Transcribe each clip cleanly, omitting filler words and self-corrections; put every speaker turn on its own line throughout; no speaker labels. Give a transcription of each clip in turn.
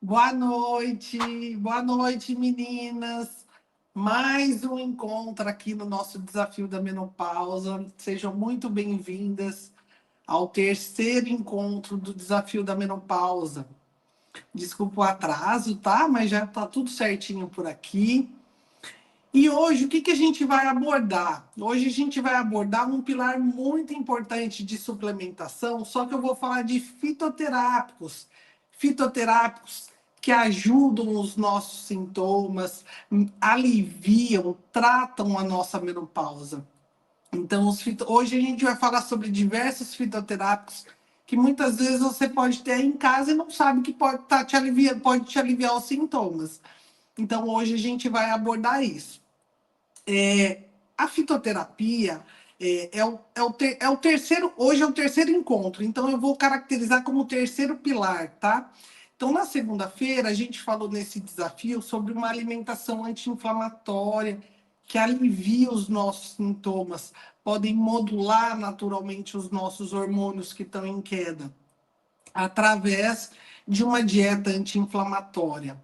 Boa noite, meninas. Mais um encontro aqui no nosso Desafio da Menopausa. Sejam muito bem-vindas ao terceiro encontro do Desafio da Menopausa. Desculpa o atraso, tá? Mas já tá tudo certinho por aqui. E hoje, o que a gente vai abordar? Hoje a gente vai abordar um pilar muito importante de suplementação, só que eu vou falar de fitoterápicos. Fitoterápicos que ajudam os nossos sintomas, aliviam, tratam a nossa menopausa. Então, hoje a gente vai falar sobre diversos fitoterápicos que muitas vezes você pode ter em casa e não sabe que pode te aliviar os sintomas. Então, hoje a gente vai abordar isso. A fitoterapia é o terceiro, hoje é o terceiro encontro, então eu vou caracterizar como o terceiro pilar, tá? Então, na segunda-feira, a gente falou nesse desafio sobre uma alimentação anti-inflamatória que alivia os nossos sintomas, podem modular naturalmente os nossos hormônios que estão em queda, através de uma dieta anti-inflamatória.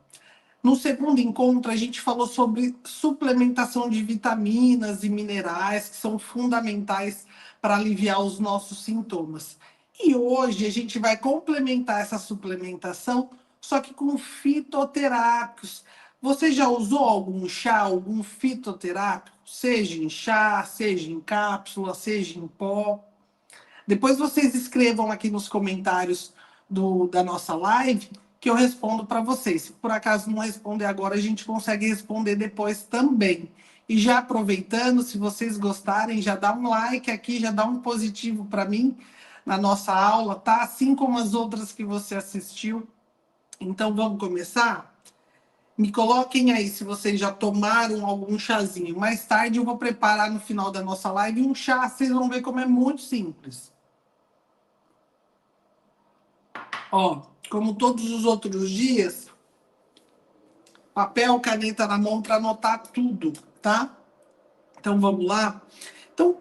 No segundo encontro, a gente falou sobre suplementação de vitaminas e minerais, que são fundamentais para aliviar os nossos sintomas. E hoje a gente vai complementar essa suplementação, só que com fitoterápicos. Você já usou algum chá, algum fitoterápico? Seja em chá, seja em cápsula, seja em pó? Depois vocês escrevam aqui nos comentários da nossa live que eu respondo para vocês. Se por acaso não responder agora, a gente consegue responder depois também. E já aproveitando, se vocês gostarem, já dá um like aqui, já dá um positivo para mim na nossa aula, tá? Assim como as outras que você assistiu. Então vamos começar? Me coloquem aí se vocês já tomaram algum chazinho. Mais tarde eu vou preparar no final da nossa live um chá, vocês vão ver como é muito simples. Ó, como todos os outros dias, papel, caneta na mão para anotar tudo, tá? Então vamos lá. Então,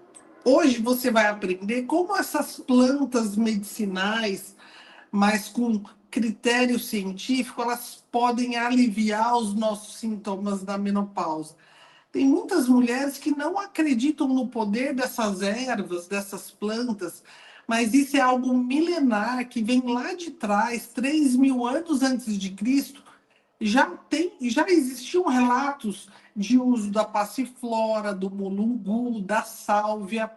hoje você vai aprender como essas plantas medicinais, mas com critério científico, elas podem aliviar os nossos sintomas da menopausa. Tem muitas mulheres que não acreditam no poder dessas ervas, dessas plantas, mas isso é algo milenar que vem lá de trás, 3.000 anos antes de Cristo. Já existiam relatos de uso da passiflora, do mulungu, da sálvia,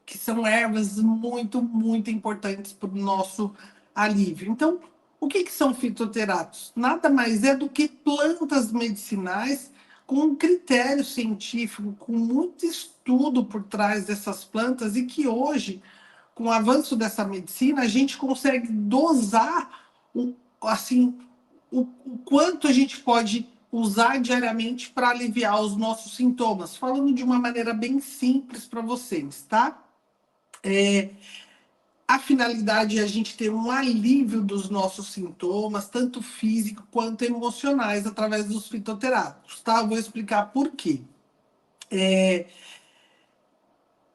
que são ervas muito, muito importantes para o nosso alívio. Então, o que são fitoterápicos? Nada mais é do que plantas medicinais com um critério científico, com muito estudo por trás dessas plantas e que hoje, com o avanço dessa medicina, a gente consegue dosar assim, o quanto a gente pode usar diariamente para aliviar os nossos sintomas, falando de uma maneira bem simples para vocês, tá? A finalidade é a gente ter um alívio dos nossos sintomas, tanto físicos quanto emocionais, através dos fitoterápicos, tá? Eu vou explicar por quê.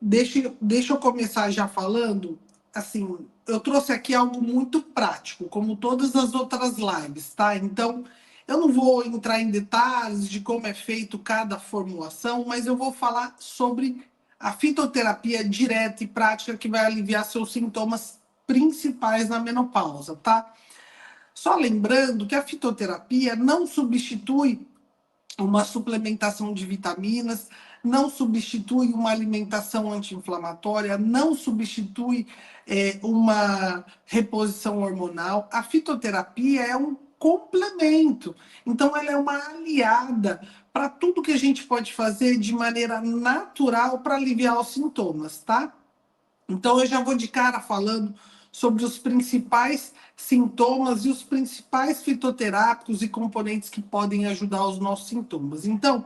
Deixa eu começar já falando, assim, eu trouxe aqui algo muito prático, como todas as outras lives, tá? Então, eu não vou entrar em detalhes de como é feito cada formulação, mas eu vou falar sobre a fitoterapia direta e prática que vai aliviar seus sintomas principais na menopausa, tá? Só lembrando que a fitoterapia não substitui uma suplementação de vitaminas, não substitui uma alimentação anti-inflamatória, não substitui uma reposição hormonal. A fitoterapia é um complemento, então ela é uma aliada para tudo que a gente pode fazer de maneira natural para aliviar os sintomas, tá? Então, eu já vou de cara falando sobre os principais sintomas e os principais fitoterápicos e componentes que podem ajudar os nossos sintomas. Então,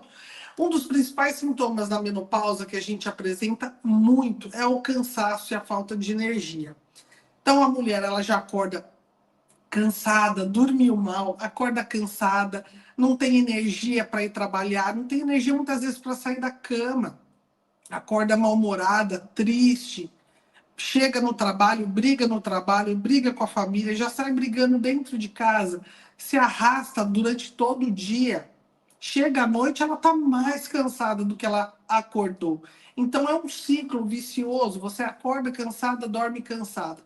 um dos principais sintomas da menopausa que a gente apresenta muito é o cansaço e a falta de energia. Então, a mulher ela já acorda cansada, dormiu mal, acorda cansada, não tem energia para ir trabalhar, não tem energia muitas vezes para sair da cama, acorda mal-humorada, triste, chega no trabalho, briga com a família, já sai brigando dentro de casa, se arrasta durante todo o dia. Chega à noite, ela está mais cansada do que ela acordou. Então é um ciclo vicioso. Você acorda cansada, dorme cansada.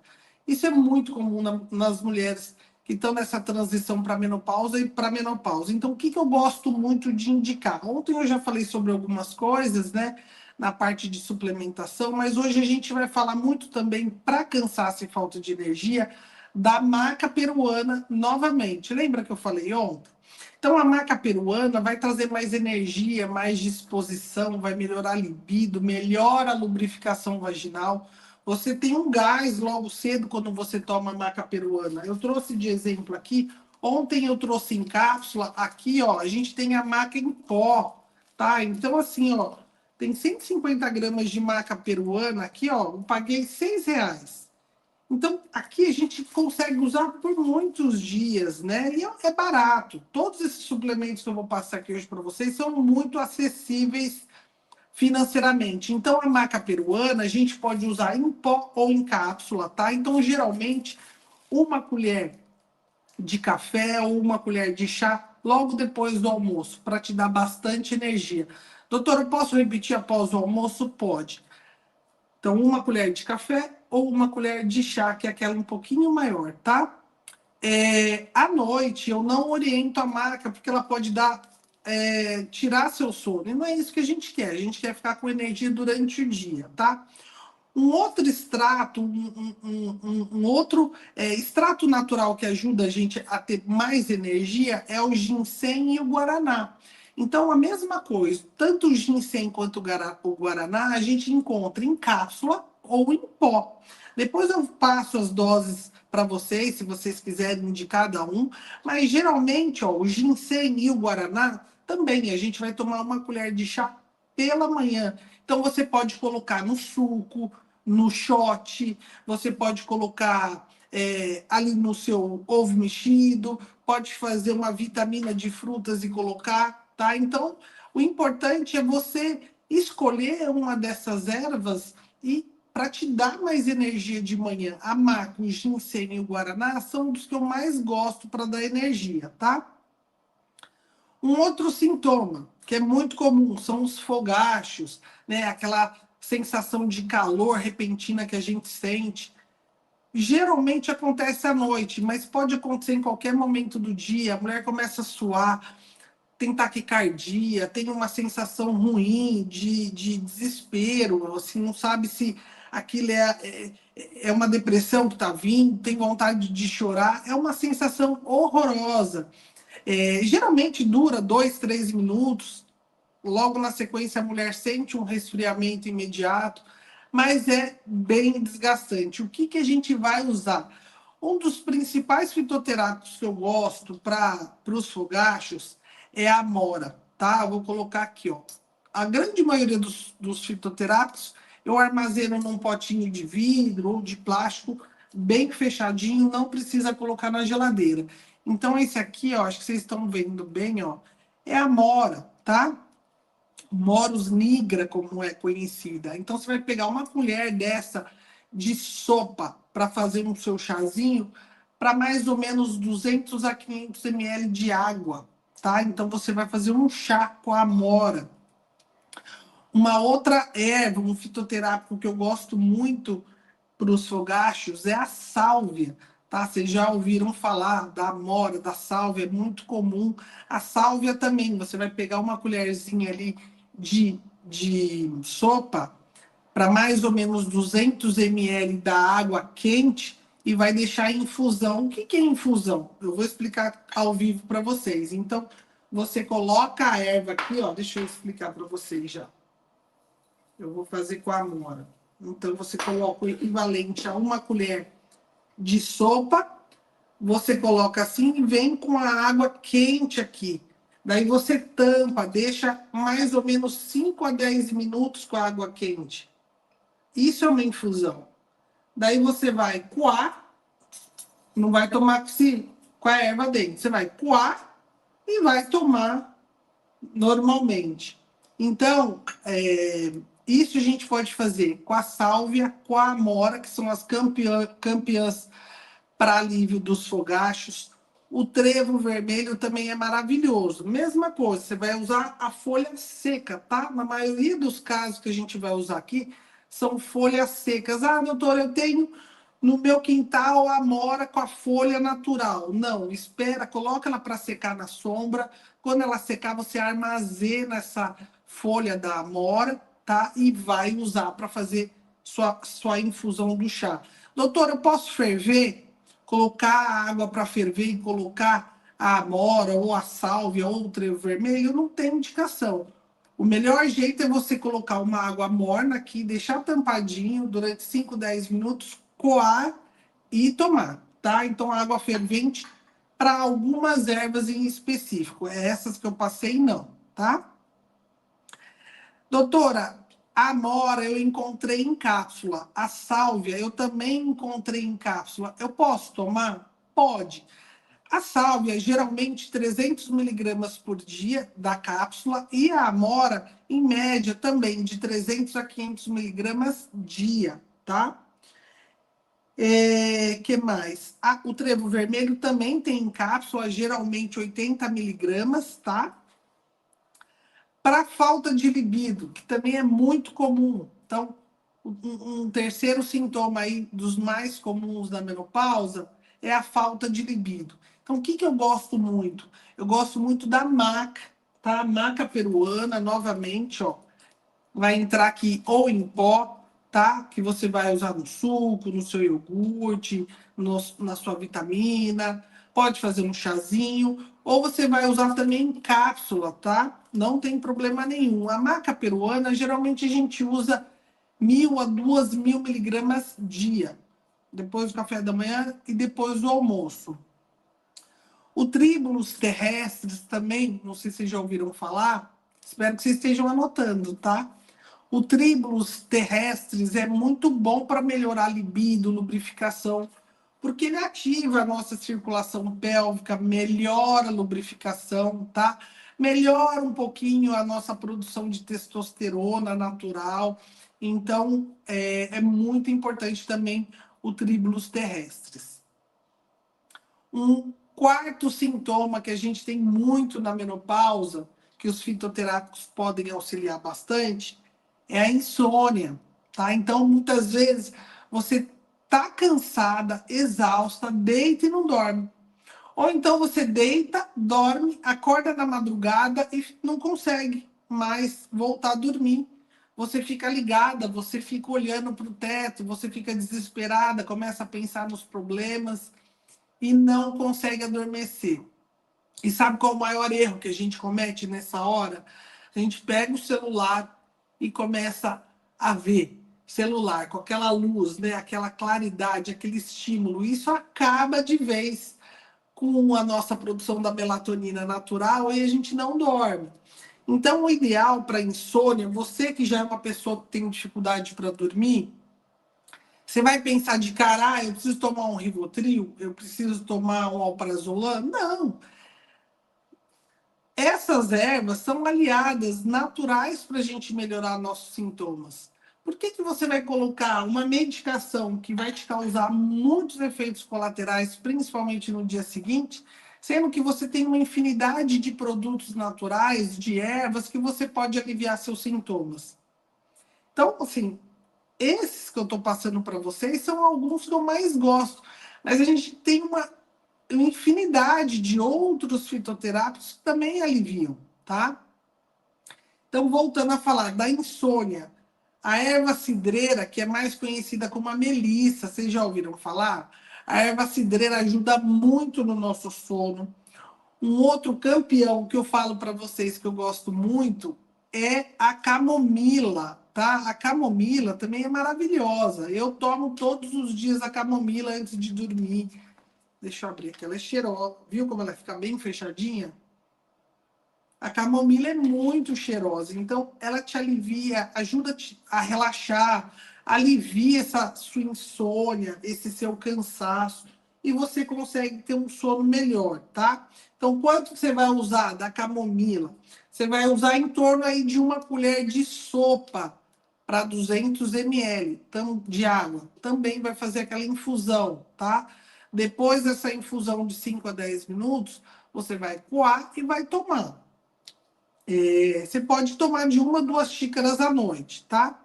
Isso é muito comum nas mulheres que estão nessa transição para menopausa e para menopausa. Então, o que eu gosto muito de indicar? Ontem eu já falei sobre algumas coisas, né? Na parte de suplementação, mas hoje a gente vai falar muito também para cansaço e falta de energia da maca peruana novamente. Lembra que eu falei ontem? Então a maca peruana vai trazer mais energia, mais disposição, vai melhorar a libido, melhora a lubrificação vaginal. Você tem um gás logo cedo quando você toma a maca peruana. Eu trouxe de exemplo aqui. Ontem eu trouxe em cápsula. Aqui, ó, a gente tem a maca em pó, tá? Então, assim, ó, tem 150 gramas de maca peruana aqui, ó. Eu paguei R$ 6. Então, aqui a gente consegue usar por muitos dias, né? E é barato. Todos esses suplementos que eu vou passar aqui hoje para vocês são muito acessíveis financeiramente. Então, a maca peruana a gente pode usar em pó ou em cápsula, tá? Então, geralmente, uma colher de café ou uma colher de chá logo depois do almoço, para te dar bastante energia. Doutor, eu posso repetir após o almoço? Pode. Então, uma colher de café ou uma colher de chá, que é aquela um pouquinho maior, tá? À noite, eu não oriento a maca, porque ela pode tirar seu sono. E não é isso que a gente quer. A gente quer ficar com energia durante o dia, tá? Um outro extrato, um outro extrato natural que ajuda a gente a ter mais energia é o ginseng e o guaraná. Então, a mesma coisa, tanto o ginseng quanto o guaraná, a gente encontra em cápsula ou em pó. Depois eu passo as doses para vocês, se vocês quiserem de cada um, mas geralmente, ó, o ginseng e o guaraná também a gente vai tomar uma colher de chá pela manhã. Então você pode colocar no suco, no shot, você pode colocar ali no seu ovo mexido, pode fazer uma vitamina de frutas e colocar, tá? Então, o importante é você escolher uma dessas ervas e para te dar mais energia de manhã. A maca, o ginseng e o guaraná são dos que eu mais gosto para dar energia, tá? Um outro sintoma, que é muito comum, são os fogachos, né? Aquela sensação de calor repentina que a gente sente. Geralmente acontece à noite, mas pode acontecer em qualquer momento do dia. A mulher começa a suar, tem taquicardia, tem uma sensação ruim de desespero, assim, não sabe se aquilo é uma depressão que está vindo, tem vontade de chorar. É uma sensação horrorosa. Geralmente dura 2, 3 minutos. Logo na sequência, a mulher sente um resfriamento imediato, mas é bem desgastante. O que a gente vai usar? Um dos principais fitoterápicos que eu gosto para os fogachos é a amora, tá? Eu vou colocar aqui, ó. A grande maioria dos fitoterápicos eu armazeno num potinho de vidro ou de plástico bem fechadinho, não precisa colocar na geladeira. Então, esse aqui, ó, acho que vocês estão vendo bem, ó, é a amora, tá? Morus nigra, como é conhecida. Então, você vai pegar uma colher dessa de sopa para fazer um seu chazinho para mais ou menos 200 a 500 ml de água, tá? Então, você vai fazer um chá com a amora. Uma outra erva, um fitoterápico que eu gosto muito para os fogachos é a sálvia, tá? Vocês já ouviram falar da amora, da sálvia, é muito comum. A sálvia também, você vai pegar uma colherzinha ali de sopa para mais ou menos 200 ml da água quente e vai deixar em infusão. O que é infusão? Eu vou explicar ao vivo para vocês. Então, você coloca a erva aqui, ó, deixa eu explicar para vocês já. Eu vou fazer com a amora. Então, você coloca o equivalente a uma colher de sopa, você coloca assim e vem com a água quente aqui. Daí você tampa, deixa mais ou menos 5 a 10 minutos com a água quente. Isso é uma infusão. Daí você vai coar, não vai tomar com a erva dentro. Você vai coar e vai tomar normalmente. Então, Isso a gente pode fazer com a sálvia, com a amora, que são as campeãs para alívio dos fogachos. O trevo vermelho também é maravilhoso. Mesma coisa, você vai usar a folha seca, tá? Na maioria dos casos que a gente vai usar aqui, são folhas secas. Ah, doutora, eu tenho no meu quintal a amora com a folha natural. Não, espera, coloca ela para secar na sombra. Quando ela secar, você armazena essa folha da amora, tá? E vai usar para fazer sua infusão do chá. Doutora, eu posso ferver? Colocar a água para ferver e colocar a amora ou a sálvia ou o trevo vermelho, não tem indicação. O melhor jeito é você colocar uma água morna aqui, deixar tampadinho durante 5, 10 minutos, coar e tomar, tá? Então, água fervente para algumas ervas em específico. Essas que eu passei, não, tá? Doutora, a amora eu encontrei em cápsula. A sálvia eu também encontrei em cápsula. Eu posso tomar? Pode. A sálvia, geralmente 300 miligramas por dia da cápsula, e a amora, em média, também de 300 a 500 miligramas dia, tá? Que mais? O trevo vermelho também tem em cápsula, geralmente 80 miligramas, tá? Para falta de libido, que também é muito comum. Então, um terceiro sintoma aí dos mais comuns da menopausa é a falta de libido. Então, o que, que eu gosto muito? Eu gosto muito da maca, tá? Maca peruana, novamente, ó. Vai entrar aqui ou em pó, tá? Que você vai usar no suco, no seu iogurte, na sua vitamina. Pode fazer um chazinho, ou você vai usar também em cápsula, tá? Não tem problema nenhum. A maca peruana, geralmente a gente usa 1.000 a 2.000 miligramas dia, depois do café da manhã e depois do almoço. O Tribulus terrestres também, não sei se vocês já ouviram falar, espero que vocês estejam anotando, tá? O Tribulus terrestres é muito bom para melhorar a libido, lubrificação, porque ele ativa a nossa circulação pélvica, melhora a lubrificação, tá? Melhora um pouquinho a nossa produção de testosterona natural. Então, é muito importante também o Tribulus terrestres. Um quarto sintoma que a gente tem muito na menopausa, que os fitoterápicos podem auxiliar bastante, é a insônia, tá? Então, muitas vezes, você tá cansada, exausta, deita e não dorme. Ou então você deita, dorme, acorda na madrugada e não consegue mais voltar a dormir. Você fica ligada, você fica olhando para o teto, você fica desesperada, começa a pensar nos problemas e não consegue adormecer. E sabe qual é o maior erro que a gente comete nessa hora? A gente pega o celular e começa a ver celular com aquela luz, né? Aquela claridade, aquele estímulo. Isso acaba de vez com a nossa produção da melatonina natural e a gente não dorme. Então, o ideal para insônia, você que já é uma pessoa que tem dificuldade para dormir, você vai pensar de cara, eu preciso tomar um Rivotril, eu preciso tomar um Alprazolam? Não. Essas ervas são aliadas naturais para a gente melhorar nossos sintomas. Por que, que você vai colocar uma medicação que vai te causar muitos efeitos colaterais, principalmente no dia seguinte, sendo que você tem uma infinidade de produtos naturais, de ervas, que você pode aliviar seus sintomas? Então, assim, esses que eu estou passando para vocês são alguns que eu mais gosto. Mas a gente tem uma infinidade de outros fitoterápicos que também aliviam, tá? Então, voltando a falar da insônia, a erva cidreira, que é mais conhecida como a melissa, vocês já ouviram falar? A erva cidreira ajuda muito no nosso sono. Um outro campeão que eu falo para vocês que eu gosto muito é a camomila, tá? A camomila também é maravilhosa. Eu tomo todos os dias a camomila antes de dormir. Deixa eu abrir aqui, ela é cheirosa. Viu como ela fica bem fechadinha? A camomila é muito cheirosa, então ela te alivia, ajuda a relaxar, alivia essa sua insônia, esse seu cansaço, e você consegue ter um sono melhor, tá? Então, quanto você vai usar da camomila? Você vai usar em torno aí de uma colher de sopa para 200 ml de água. Também vai fazer aquela infusão, tá? Depois dessa infusão de 5 a 10 minutos, você vai coar e vai tomar. Você pode tomar de 1 a 2 xícaras à noite, tá?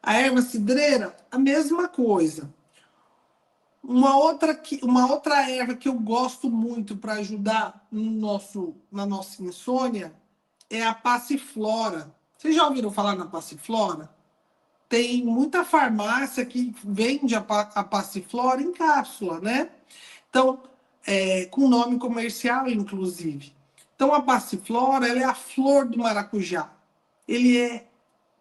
A erva cidreira, a mesma coisa. Uma outra erva que eu gosto muito para ajudar na nossa insônia é a passiflora. Vocês já ouviram falar na passiflora? Tem muita farmácia que vende a passiflora em cápsula, né? Então, com nome comercial, inclusive. Então, a passiflora, ela é a flor do maracujá.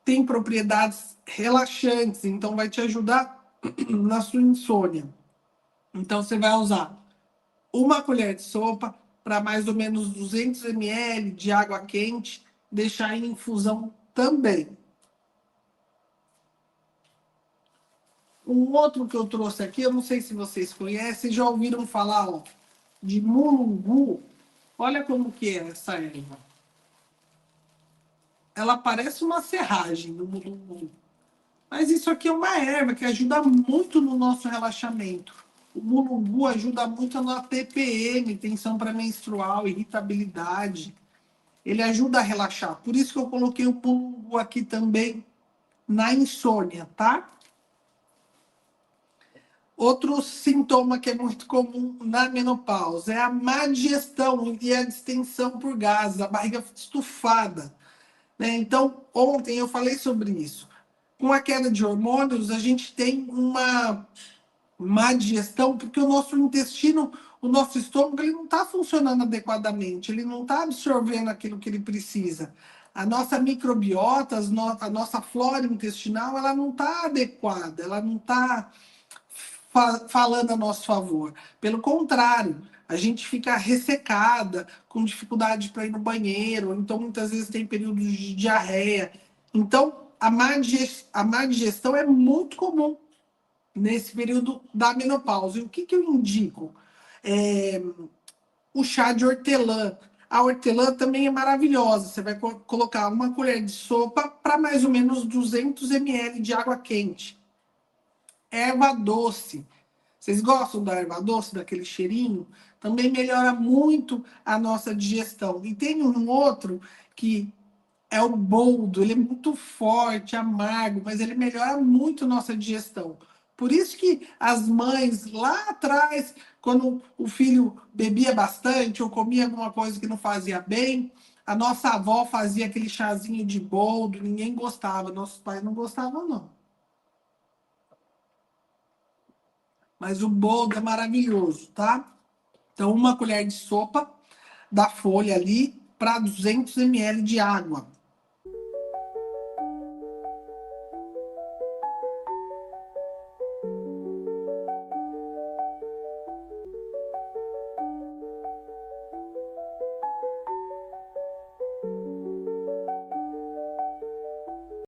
Tem propriedades relaxantes, então vai te ajudar na sua insônia. Então, você vai usar 1 colher de sopa para mais ou menos 200 ml de água quente, deixar em infusão também. Um outro que eu trouxe aqui, eu não sei se vocês conhecem, já ouviram falar, ó, de mulungu. Olha como que é essa erva. Ela parece uma serragem do mulungu. Mas isso aqui é uma erva que ajuda muito no nosso relaxamento. O mulungu ajuda muito na TPM, tensão pré-menstrual, irritabilidade. Ele ajuda a relaxar. Por isso que eu coloquei o mulungu aqui também na insônia, tá? Outro sintoma que é muito comum na menopausa é a má digestão e a distensão por gases, a barriga estufada, né? Então, ontem eu falei sobre isso. Com a queda de hormônios, a gente tem uma má digestão, porque o nosso intestino, o nosso estômago, ele não está funcionando adequadamente, ele não está absorvendo aquilo que ele precisa. A nossa microbiota, a nossa flora intestinal, ela não está adequada, ela não está falando a nosso favor. Pelo contrário, a gente fica ressecada, com dificuldade para ir no banheiro, então muitas vezes tem períodos de diarreia. Então, a má digestão é muito comum nesse período da menopausa. E o que eu indico? O chá de hortelã. A hortelã também é maravilhosa. Você vai colocar 1 colher de sopa para mais ou menos 200 ml de água quente. Erva doce. Vocês gostam da erva doce, daquele cheirinho? Também melhora muito a nossa digestão. E tem um outro que é o boldo. Ele é muito forte, amargo, mas ele melhora muito a nossa digestão. Por isso que as mães lá atrás, quando o filho bebia bastante ou comia alguma coisa que não fazia bem, a nossa avó fazia aquele chazinho de boldo, ninguém gostava, nossos pais não gostavam, não. Mas o boldo é maravilhoso, tá? Então, 1 colher de sopa da folha ali para 200 ml de água.